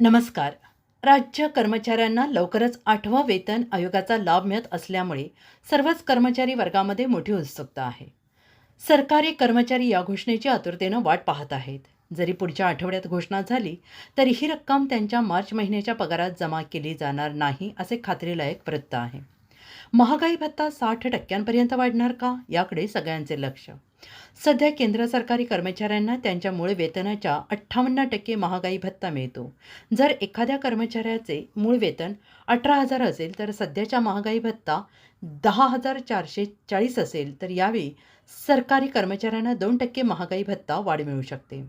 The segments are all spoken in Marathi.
नमस्कार. राज्य कर्मचाऱ्यांना लवकरच 8वा वेतन आयोगाचा लाभ मिळत असल्यामुळे सर्वच कर्मचारी वर्गामध्ये मोठी उत्सुकता आहे. सरकारी कर्मचारी या घोषणेची आतुरतेनं वाट पाहत आहेत. जरी पुढच्या आठवड्यात घोषणा झाली तरी ही रक्कम त्यांच्या मार्च महिन्याच्या पगारात जमा केली जाणार नाही असे खात्रीलायक वृत्त आहे. महागाई भत्ता 60% वाढणार का, याकडे सगळ्यांचे लक्ष. सध्या केंद्र सरकारी कर्मचाऱ्यांना त्यांच्या मूळ वेतनाच्या 58% महागाई भत्ता मिळतो. जर एखाद्या कर्मचाऱ्याचे मूळ वेतन 18,000 असेल तर सध्याच्या महागाई भत्ता 10,440 असेल तर यावेळी सरकारी कर्मचाऱ्यांना 2% महागाई भत्ता वाढ मिळू शकते.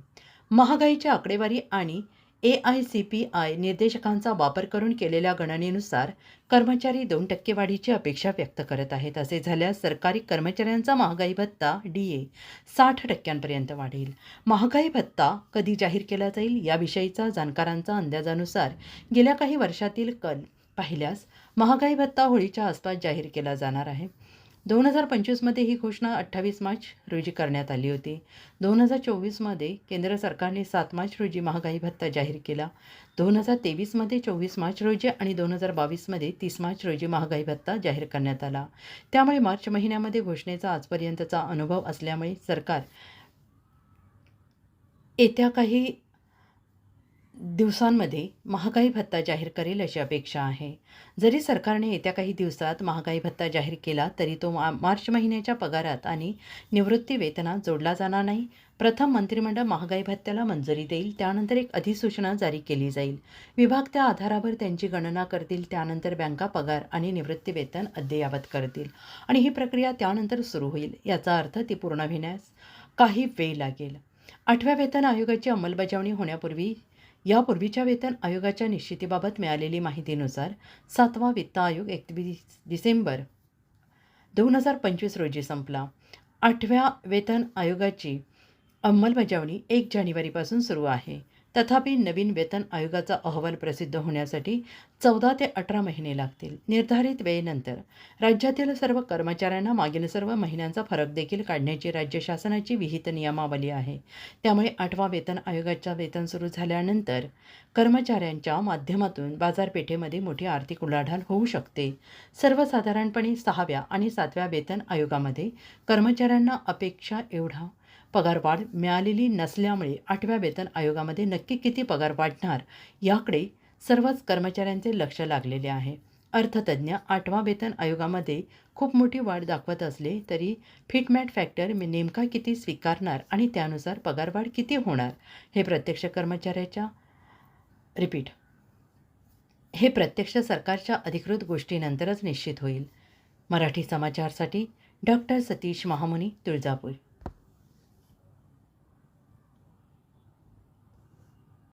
महागाईची आकडेवारी आणि AICPI निर्देशकांचा वापर करून केलेल्या गणनेनुसार कर्मचारी 2% वाढीची अपेक्षा व्यक्त करत आहेत. असे झाल्यास सरकारी कर्मचाऱ्यांचा महागाई भत्ता DA 60% वाढेल. महागाई भत्ता कधी जाहीर केला जाईल याविषयीचा जाणकारांचा अंदाजानुसार गेल्या काही वर्षातील कल पाहिल्यास महागाई भत्ता होळीच्या आसपास जाहीर केला जाणार आहे. 2025मध्ये ही घोषणा 28 मार्च रोजी करण्यात आली होती. 2024मध्ये केंद्र सरकारने 7 मार्च रोजी महागाई भत्ता जाहीर केला. 2023मध्ये 24 मार्च रोजी आणि 2022मध्ये 30 मार्च रोजी महागाई भत्ता जाहीर करण्यात आला. त्यामुळे मार्च महिन्यामध्ये घोषणेचा आजपर्यंतचा अनुभव असल्यामुळे सरकार येत्या काही दिवसांमध्ये महागाई भत्ता जाहीर करेल अशी अपेक्षा आहे. जरी सरकारने येत्या काही दिवसात महागाई भत्ता जाहीर केला तरी तो मार्च महिन्याच्या पगारात आणि निवृत्ती वेतनात जोडला जाणार नाही. प्रथम मंत्रिमंडळ महागाई भत्त्याला मंजुरी देईल, त्यानंतर एक अधिसूचना जारी केली जाईल. विभाग त्या आधारावर त्यांची गणना करतील. त्यानंतर बँका पगार आणि निवृत्ती वेतन अद्ययावत करतील आणि ही प्रक्रिया त्यानंतर सुरू होईल. याचा अर्थ ती पूर्ण होण्यास काही वेळ लागेल. 8व्या वेतन आयोगाची अंमलबजावणी होण्यापूर्वी यापूर्वीच्या वेतन आयोगाच्या निश्चितीबाबत मिळालेली माहितीनुसार 7वा वित्त आयोग 31 डिसेंबर 2025 रोजी संपला. 8व्या वेतन आयोगाची अंमलबजावणी 1 जानेवारीपासून सुरू आहे. तथापि नवीन वेतन आयोगाचा अहवाल प्रसिद्ध होण्यासाठी 14 ते 18 महिने लागतील. निर्धारित वेळेनंतर राज्यातील सर्व कर्मचाऱ्यांना मागील सर्व महिन्यांचा फरक देखील काढण्याची राज्य शासनाची विहित नियमावली आहे. त्यामुळे 8वा वेतन आयोगाच्या वेतन सुरू झाल्यानंतर कर्मचाऱ्यांच्या माध्यमातून बाजारपेठेमध्ये मोठी आर्थिक उलाढाल होऊ शकते. सर्वसाधारणपणे 6व्या आणि 7व्या वेतन आयोगामध्ये कर्मचाऱ्यांना अपेक्षा एवढा पगारवाढ मिळालेली नसल्यामुळे 8व्या वेतन आयोगामध्ये नक्की किती पगार वाढणार याकडे सर्वच कर्मचाऱ्यांचे लक्ष लागलेले आहे. अर्थतज्ज्ञ 8वा वेतन आयोगामध्ये खूप मोठी वाढ दाखवत असले तरी फिटमॅट फॅक्टर नेमका किती स्वीकारणार आणि त्यानुसार पगारवाढ किती होणार हे प्रत्यक्ष सरकारच्या अधिकृत गोष्टीनंतरच निश्चित होईल. मराठी समाचारसाठी डॉक्टर सतीश महामुनी, तुळजापूर.